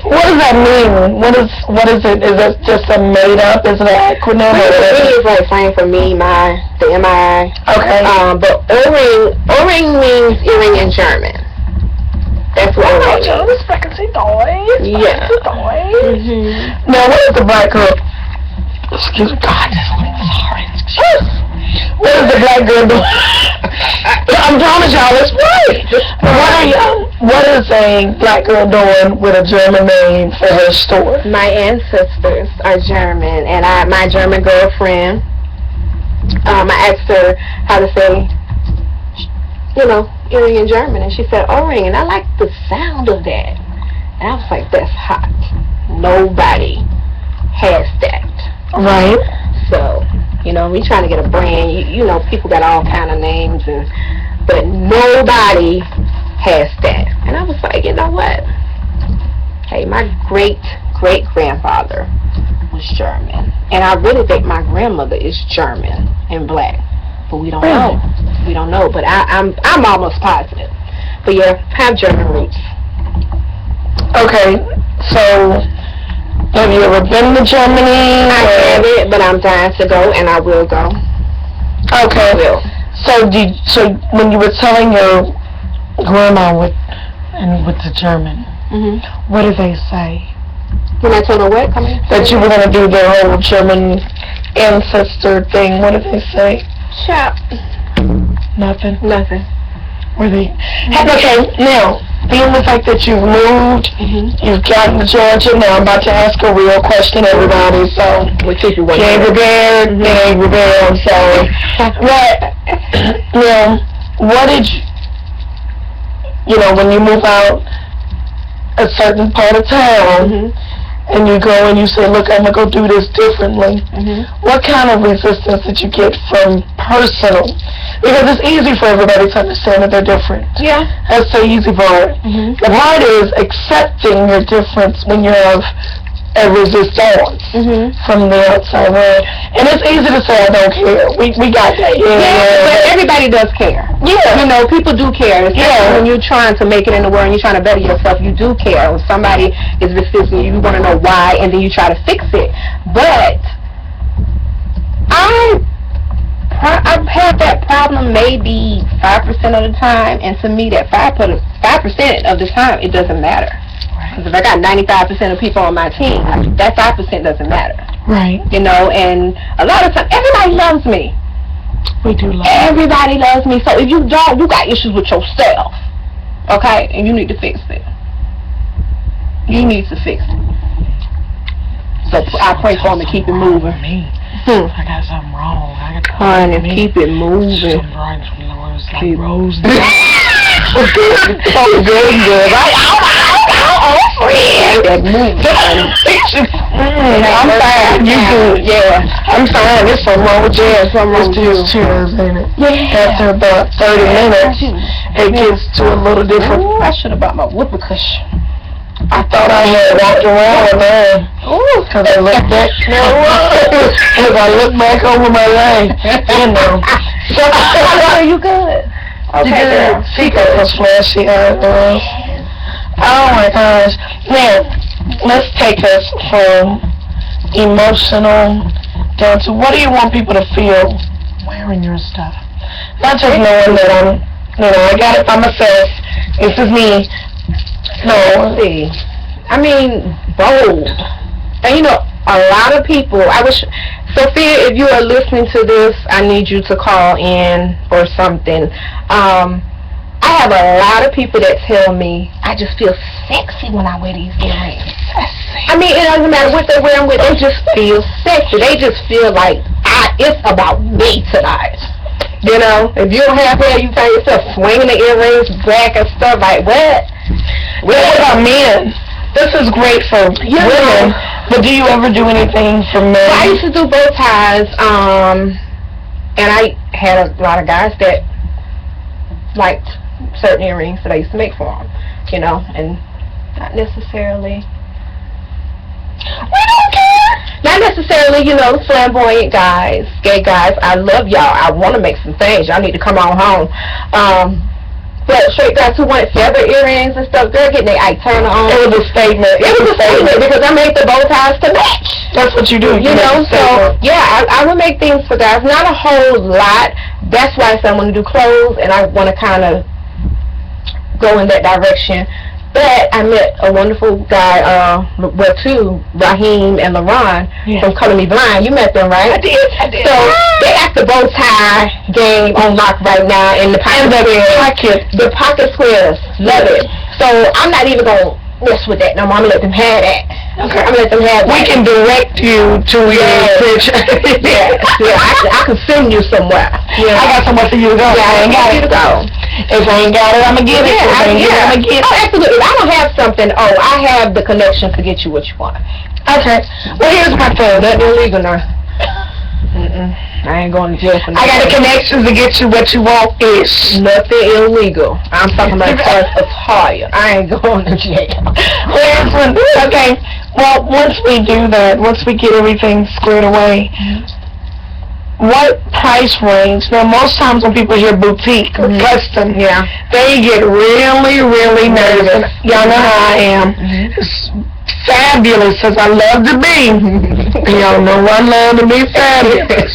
what does that mean? What is it? Is it just a made up? Is it an acronym?
It is like saying for me, the MI.
Okay.
But Ohrring means earring in German. That's what Ohrring means. Yeah.
Now, what is the black girl? Excuse me, God, sorry. What is the black girl doing? I'm promise y'all, it's right. What is a black girl doing with a German name for her store?
My ancestors are German, and my German girlfriend, I asked her how to say, you know, earring in German, and she said Ohrring, and I like the sound of that. And I was like, that's hot. Nobody has that.
Right.
So, you know, we trying to get a brand. You know, people got all kind of names, but nobody has that. And I was like, you know what? Hey, my great-great-grandfather was German. And I really think my grandmother is German and black. But we don't know. We don't know. But I'm almost positive. But yeah, have German roots.
Okay, so have you ever been to Germany?
I haven't, but I'm dying to go, and I will go.
Okay.
I will.
So when you were telling your grandma with the German, what did they say?
When I told her what?
That you were going to do the whole German ancestor thing. What did they say?
Shut.
Nothing. Were they? Okay, now, being the fact that you've moved, you've gotten to Georgia, now I'm about to ask a real question, everybody, so get prepared, I'm sorry. Now, what did you know, when you move out a certain part of town, and you go and you say, look, I'm going to go do this differently, what kind of resistance did you get from personal? Because it's easy for everybody to understand that they're different.
Yeah.
That's the easy part. The part is accepting your difference when you have a resistance from the outside world. And it's easy to say, I don't care. We got that.
Yeah, but everybody does care.
Yeah.
You know, people do care. Especially when you're trying to make it in the world and you're trying to better yourself, you do care. When somebody is resisting you, you want to know why, and then you try to fix it. But I've had that problem maybe 5% of the time, and to me that 5% of the time, it doesn't matter. Because if I got 95% of people on my team, that 5% doesn't matter.
Right.
You know, and a lot of times, everybody loves me.
We do love
Everybody loves me. So if you don't, you got issues with yourself. Okay? And you need to fix it. You need to fix it. So I pray for them to keep it moving.
I got something wrong.
Honey, keep it moving.
Keep rose.
Good. Right? That moving. I'm fine. You good. Yeah.
I'm fine. There's something wrong with you.
Something wrong with you.
Chairs, ain't it?
Yeah.
After about 30 minutes, it gets to a little different.
Ooh, I should have bought my whoopee cushion.
I thought I had walked around there. Because I looked back. Because I looked back over my leg. You know. So,
are you good? Okay, girl.
She got those flashy eyes. Oh my gosh. Now, let's take us from emotional down to what do you want people to feel wearing your stuff? Not just knowing that I got it by myself. This is me. No.
See, I mean, bold. And you know, a lot of people, Sophia, if you are listening to this, I need you to call in or something. I have a lot of people that tell me, I just feel sexy when I wear these earrings. I mean, it doesn't matter what they're wearing with, they just feel sexy. They just feel like, it's about me tonight. You know, if you don't have hair, you find yourself swinging the earrings back and stuff like, what?
What about men? this is great for women, but do you ever do anything for men?
Well, I used to do bow ties, and I had a lot of guys that liked certain earrings that I used to make for them, you know, and not necessarily.
We don't care.
Not necessarily, you know, flamboyant guys, gay guys. I love y'all. I want to make some things. Y'all need to come on home. But straight guys who wanted feather earrings and stuff, girl, getting their Ike Turner on.
It was a statement.
It was a statement because I made the bow ties to match.
That's what you do.
You know, so, yeah, I would make things for guys. Not a whole lot. That's why I said I want to do clothes, and I want to kind of go in that direction. But I met a wonderful guy, two, Raheem and LaRon from Color Me Blind. You met them, right?
I did.
So they got the bow tie game on lock right now in the pocket squares. The pocket squares. Love it. So I'm not even going to mess with that no more. I'm going to let them have that.
Okay.
I'm going to let them have that.
We can direct you to your picture.
I can send you somewhere.
Yeah. I got somewhere for you to go.
Yeah, I ain't got you to go.
If I ain't got it, I'm going to get it. If I ain't get it, I'm going to get it.
Oh, absolutely. If I don't have something, I have the connection to get you what you want.
Okay. Well, here's my thing.
Nothing illegal now. I ain't going to jail for nothing.
I got the connections to get you what you want ish.
Nothing illegal. I'm talking about first attire. I ain't going to jail.
Okay. Well, once we do that, once we get everything squared away, what price range? Now, most times when people hear boutique or custom, they get really, really nervous. Y'all know how I am. It's fabulous as I love to be. Y'all know I love to be fabulous.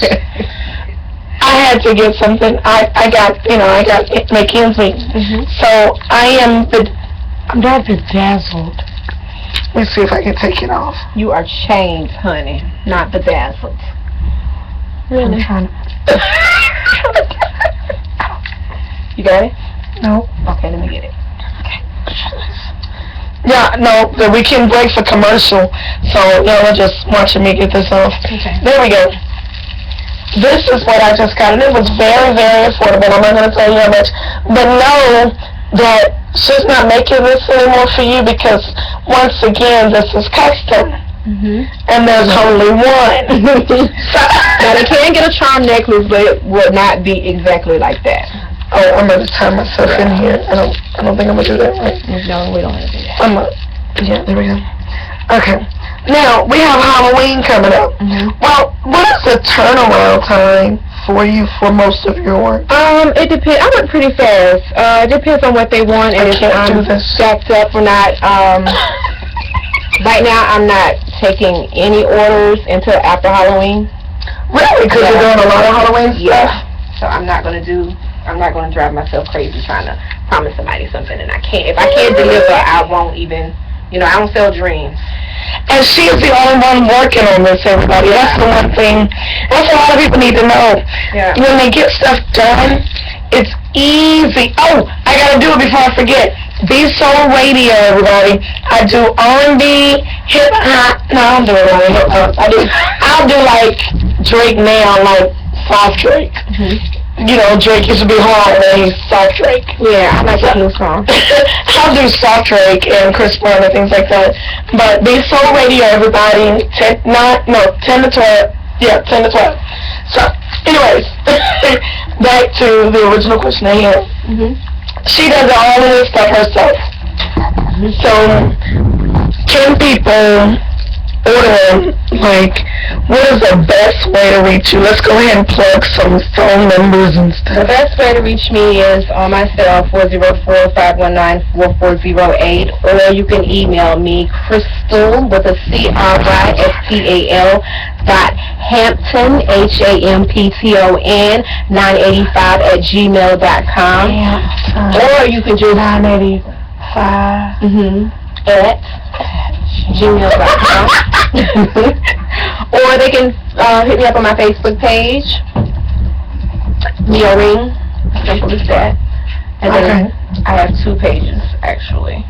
I had to get something. I got make ends meet. So I'm not bedazzled. Let me see if I can take it off.
You are changed, honey, not bedazzled. Really?
I'm trying to.
You got it?
No.
Okay, let me get it.
Yeah, no, we can break for commercial, so y'all are just watching me get this off.
Okay.
There we go. This is what I just got, and it was very, very affordable. I'm not going to tell you how much, but know that she's not making this anymore for you because, once again, this is custom. And there's only one.
Now they can get a charm necklace, but it would not be exactly like that.
Oh, I'm going to tie myself in here. I don't think I'm going to do that right.
No, we don't have to do that.
Yeah, there we go. Okay. Now, we have Halloween coming up. Well, what is the turnaround time for you for most of your work?
It depends. I work pretty fast. It depends on what they want, and if I'm stacked up or not. Right now, I'm not taking any orders until after Halloween.
Really? Because you're doing a lot of Halloween stuff?
So I'm not going to drive myself crazy trying to promise somebody something and I can't. If I can't deliver, I won't even, I don't sell dreams.
And she is the only one working on this, everybody. That's the one thing. That's what a lot of people need to know.
Yeah.
When they get stuff done, it's easy. Oh, I got to do it before I forget. Be Soul Radio, everybody. I do R&B, hip hop. No, I don't do it like hip hop. I'll do like Drake now, like soft Drake. Drake used to be hard and he's soft Drake.
Yeah, I like that new song.
I'll do soft Drake and Chris Brown and things like that. But Be Soul Radio, everybody. 10 to 12. Yeah, 10 to 12. So, anyways, back to the original question I had. She does all of this stuff herself. So, can people order, what is the best way to reach you? Let's go ahead and plug some phone numbers and stuff.
The best way to reach me is on my cell, 404-519-4408, or you can email me, Crystal, with a CRYSTAL, Hampton, HAMPTON, 985@gmail.com. Or you can just
985
at gmail.com. Or they can hit me up on my Facebook page, Mii Ohrring, simple as that. And then I have 2 pages actually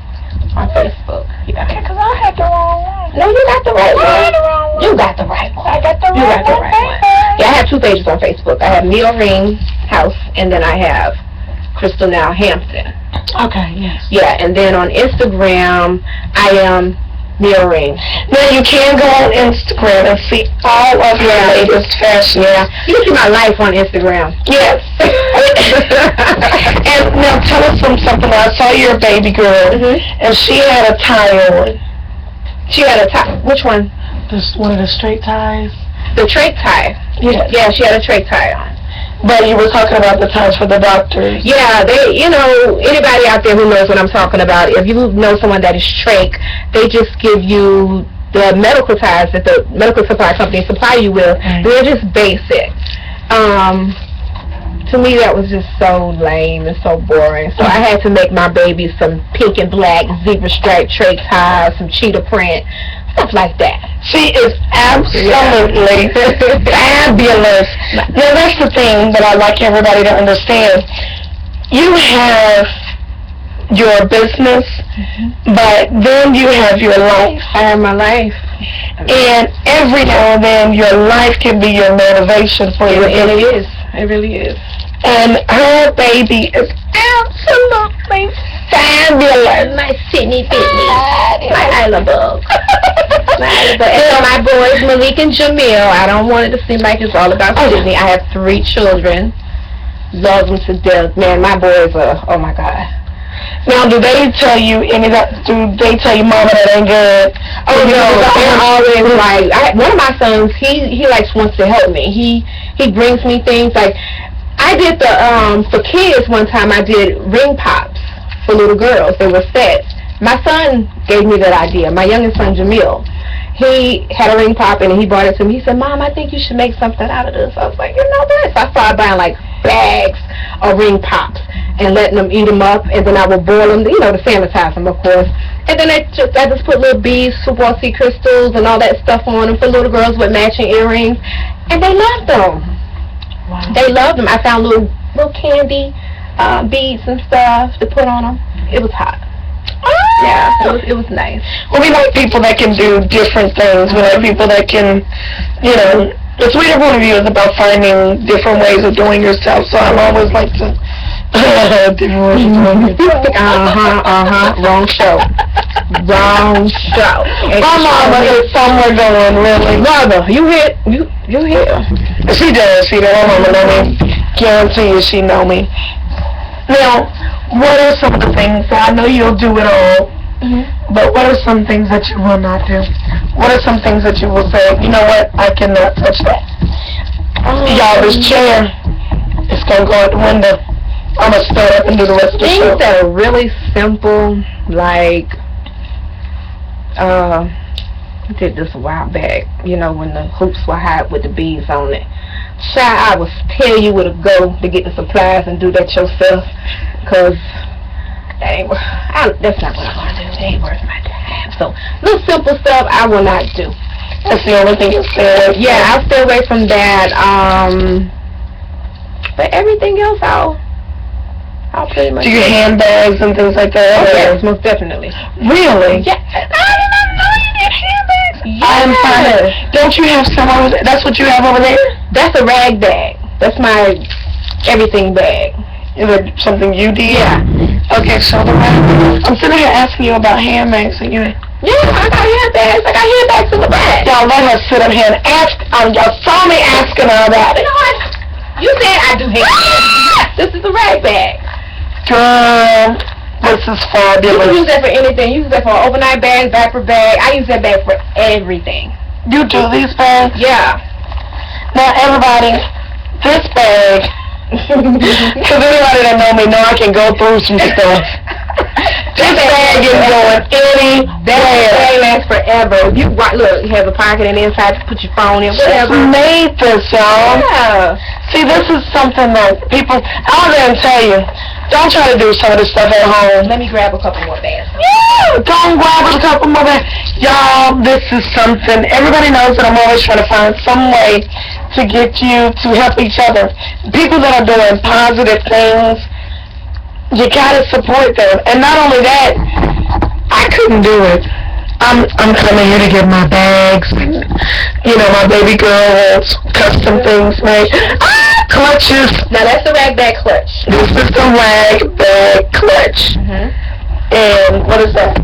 on Facebook. Yeah.
Because I had the wrong one.
No, you got the right one. You got the right one.
I got the right one.
Yeah, I have 2 pages on Facebook. I have Mii Ohrring House, and then I have Crystal Nile Hampton.
Okay, yes.
Yeah, and then on Instagram, I am Mii Ohrring.
Now you can go on Instagram and see all of your latest fashion.
Yeah, you can see my life on Instagram.
Yes. And now tell us something. I saw your baby girl, and she had a tie on.
She had a tie. Which one?
This one of the straight ties.
The trait tie.
Yes.
Yeah, she had a trait tie on.
But you were talking about the ties for the doctors.
Yeah, anybody out there who knows what I'm talking about, if you know someone that is trach, they just give you the medical ties that the medical supply company supply you with. They're just basic. To me, that was just so lame and so boring. So I had to make my baby some pink and black zebra stripe trach ties, some cheetah print, stuff like that.
She is absolutely fabulous. Now that's the thing that I'd like everybody to understand. You have your business, but then you have your life.
I have my life.
And every now and then your life can be your motivation for your business.
And it is. It really is.
And her baby is absolutely fabulous.
My Sydney Pitney. My Isla Bug. And my boys, Malik and Jamil. I don't want it to seem like it's all about Sydney. I have 3 children. Love them to death. Man, my boys are, oh my God.
Now, do they tell you any of that? Do they tell you, Mama, that ain't good?
Oh no, they're always like, one of my sons, he wants to help me. He brings me things like, I did for kids one time, I did ring pops for little girls. They were sets. My son gave me that idea. My youngest son, Jamil, he had a ring pop and he brought it to me. He said, Mom, I think you should make something out of this. I was like, you know what? So I started buying like bags of ring pops and letting them eat them up, and then I would boil them, to sanitize them, of course. And then I just put little beads, Swarovski crystals, and all that stuff on them for little girls with matching earrings, and they loved them. Wow. They loved them. I found little candy beads and stuff to put on them. It was hot. Yeah, it was nice.
Well, we like people that can do different things. We like people that can, the Sweeter Point of View is about finding different ways of doing yourself. So I'm always like to different ways of doing yourself.
Wrong show. Wrong show.
My mama is somewhere going, really.
Mother, you here?
She does. My mama know me. Guarantee you she know me. Now, what are some of the things that I know you'll do it all, but what are some things that you will not do? What are some things that you will say, you know what, I cannot touch that? Y'all, this chair, it's going to go out the window. I'm going to stand up and do the rest of the show.
Things that are really simple, like, I did this a while back, when the hoops were hot with the beads on it. I will tell you where to go to get the supplies and do that yourself, because that's not what I want to do. It ain't worth my time. So, little simple stuff I will not do.
That's the only thing you said.
Yeah, I'll stay away from that. But everything else, I'll pretty much.
Do your handbags and things like that?
Oh, yes, most definitely.
Really?
Yeah. I didn't know you did handbags. Yeah.
I'm fine. Don't you have some over there? That's what you have over there?
That's a rag bag. That's my everything bag.
Is it something you did?
Yeah.
Okay, so the rag. I'm sitting here asking you about handbags, and you.
Yeah, I got handbags. I got handbags in the bag.
Y'all let her sit up here and ask. Y'all saw me asking her about it.
You know what? You said I do handbags. This is a rag bag.
Girl, this is fabulous.
You can use that for anything. You use that for an overnight bag, diaper bag. I use that bag for everything.
You do these bags?
Yeah.
Now, everybody, this bag, because anybody that know me know I can go through some stuff. This bag is going anywhere.
That bag lasts forever. You look, it has a pocket and inside to put your phone in, whatever.
She made this, y'all.
Yeah.
See, this is something that people, I'm going to tell you, don't try to do some of this stuff at home.
Let me grab a couple more bags.
Yeah, don't grab a couple more bags. Y'all, this is something, everybody knows that I'm always trying to find some way to get you to help each other. People that are doing positive things, you gotta support them. And not only that, I couldn't do it. I'm coming here to get my bags. My baby girl wants custom things made. clutches.
Now that's the rag bag clutch.
This is the rag bag clutch. And what is that?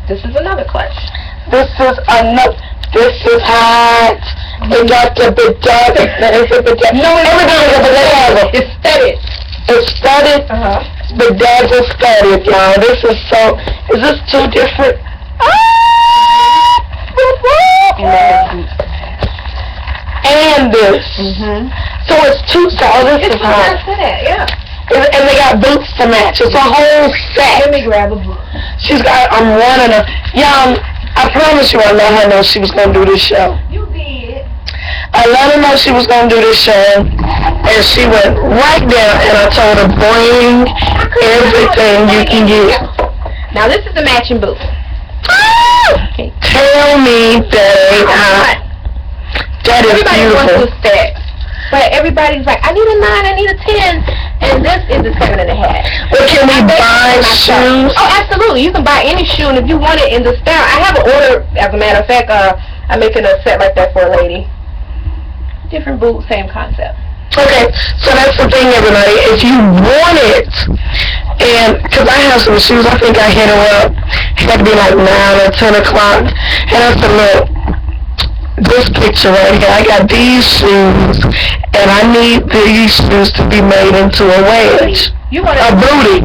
This is another clutch.
This is another. This is hot. It got the bedazzle. No, everything is a bedazzle.
It's studded.
It's studded. Bedazzle studded, y'all. This is so. Is this two different? And this. So it's two sides. This is hot.
Yeah.
And they got boots to match. It's a whole set.
Let me grab a boot.
She's got. I'm running her. Y'all, I promise you, I let her know she was gonna do this show.
You did.
I let her know she was gonna do this show, and she went right there. And I told her, bring everything you can get.
Now this is the matching boot.
Okay. Tell me that ain't hot. That is
Everybody
beautiful.
wants to stack, but everybody's like, I need a 9, I need a 10, and this is a 7.5.
Well, can we buy shoes?
Oh, absolutely. You can buy any shoe, and if you want it in the style, I have an order. As a matter of fact, I'm making a set like that for a lady. Different boot, same concept.
Okay, so that's the thing, everybody. If you want it, and because I have some shoes, I think I hit her up. It had to be like 9 or 10 o'clock, and I said, look, this picture right here, I got these shoes, and I need these shoes to be made into a wedge, a booty.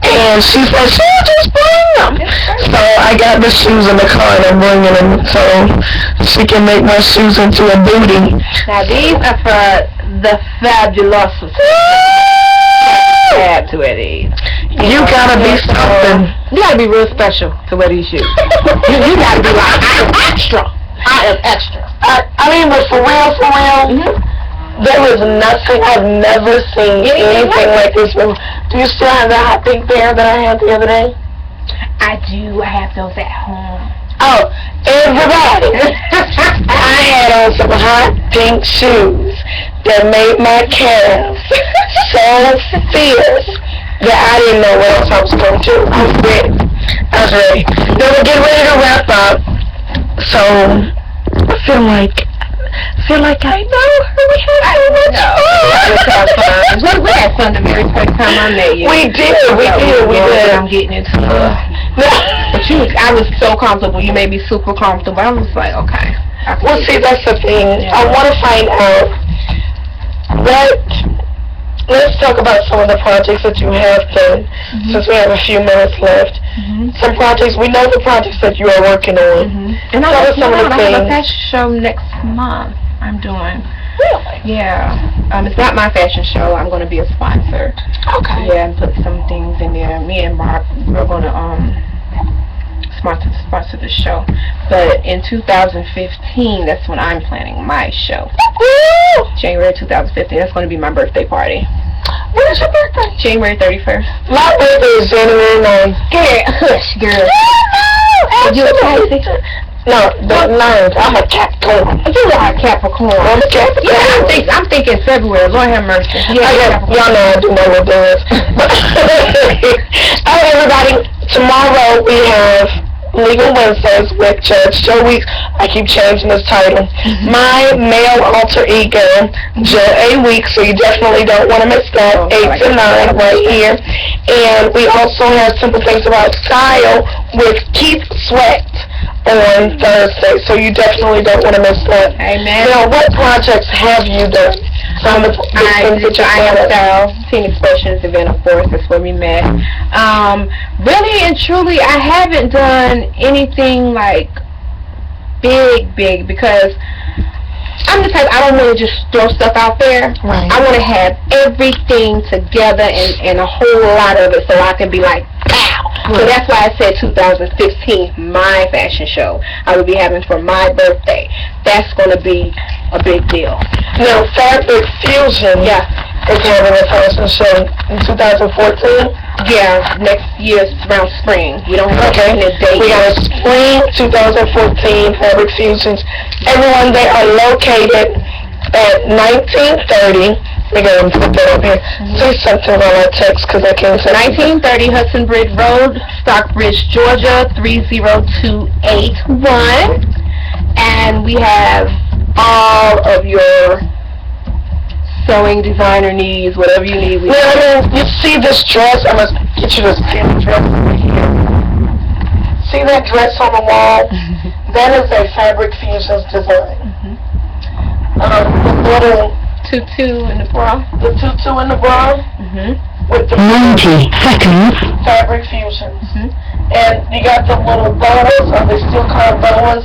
And she said, sure, just bring them. So I got the shoes in the car, and I'm bringing them so she can make my shoes into a booty.
Now these are for the fabulous. Have to wear these.
You gotta be something.
You gotta be real special to wear these shoes. you gotta be like, I am extra. I am extra.
I mean, but for real, there is nothing, I've never seen anything like this before. Do you still have that hot pink pair that I had the other day?
I do. I have those at home.
Oh, everybody. I had on some hot pink shoes that made my calves so fierce that I didn't know what else I was going to do. I was ready. Then we're getting ready to wrap up. So, I feel like I know her. We had so much fun.
We had fun the very first time I met you.
We did.
I'm getting into But I was so comfortable. You made me super comfortable. I was like, okay.
Well, see, that's the thing. I want to find out let's talk about some of the projects that you have done, since we have a few minutes left. Some projects, we know the projects that you are working on.
And I
have
a fashion show next month I'm doing.
Really?
Yeah. It's not my fashion show. I'm going to be a sponsor.
Okay.
Yeah, and put some things in there. Me and Mark, we're going to sponsor the show. But in 2015, that's when I'm planning my show. January 2015. That's going to be my birthday party.
When is your birthday?
January 31st.
My birthday is January 9th.
Girl, hush, girl.
You a Pisces? No, the 9th. I'm a Capricorn.
You are a Capricorn.
I'm a Capricorn.
Yeah, I'm thinking February. Lord have mercy. Yeah,
y'all know I do know what does. Alright, everybody. Tomorrow we have Legal Wednesdays with Judge Joe Weeks. I keep changing this title. My male alter ego, Joe Weeks, so you definitely don't want to miss that. 8 to 9 right here. And we also have Simple Things About Style with Keith Sweat on Thursday, so you definitely don't want to miss that.
Amen.
Now, what projects have you done?
I have Style, Teen Expressions event, of course, that's where we met. Really and truly, I haven't done anything like big because I'm the type, I don't want to just throw stuff out there.
Right.
I want to have everything together and a whole lot of it so I can be like, pow! So that's why I said 2015, my fashion show I will be having for my birthday. That's going to be a big deal.
Now, Fabric Fusion is having a fashion show in 2014.
Yeah, next year around spring. We don't have a date.
We got a spring 2014 Fabric Fusions. Everyone, they are located at 1930. We're going to put that up here. Say something while I text because I can't say
1930 Hudson Bridge Road, Stockbridge, Georgia, 30281. And we have all of your
sewing, designer needs, whatever you need.
Now, I mean, you see this dress? I must get you to see the dress over here. See that dress on the wall? That is a Fabric Fusions design. The little
Tutu in the bra.
the tutu in the bra with the
90 seconds.
Fabric Fusions. And you got the little boas. Are they still called boas?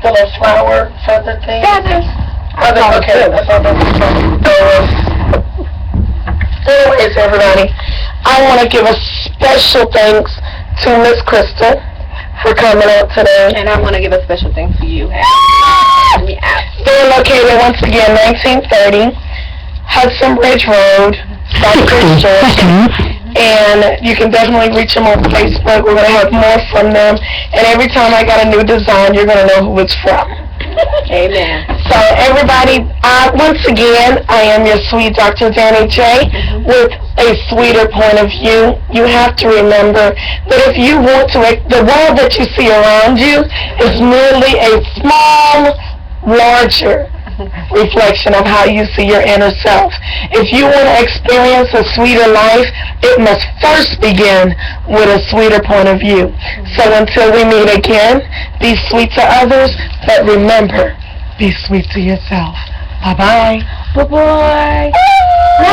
The little flower feather thing.
Feathers.
Okay, I thought that was called boas. Anyways, everybody, I want to give a special thanks to Miss Crystal for coming out today.
And I want to give a special thanks to you.
They're located once again 1930 Hudson Bridge Road,
60
Stockbridge.
seconds.
And you can definitely reach them on Facebook. We're going to have more from them. And every time I got a new design, you're going to know who it's from.
Amen.
So everybody, once again, I am your sweet Dr. Danni J with a sweeter point of view. You have to remember that if you want to, the world that you see around you is merely a small, larger reflection of how you see your inner self. If you want to experience a sweeter life, it must first begin with a sweeter point of view. So until we meet again, be sweet to others, but remember, be sweet to yourself. Bye-bye.
Bye-bye.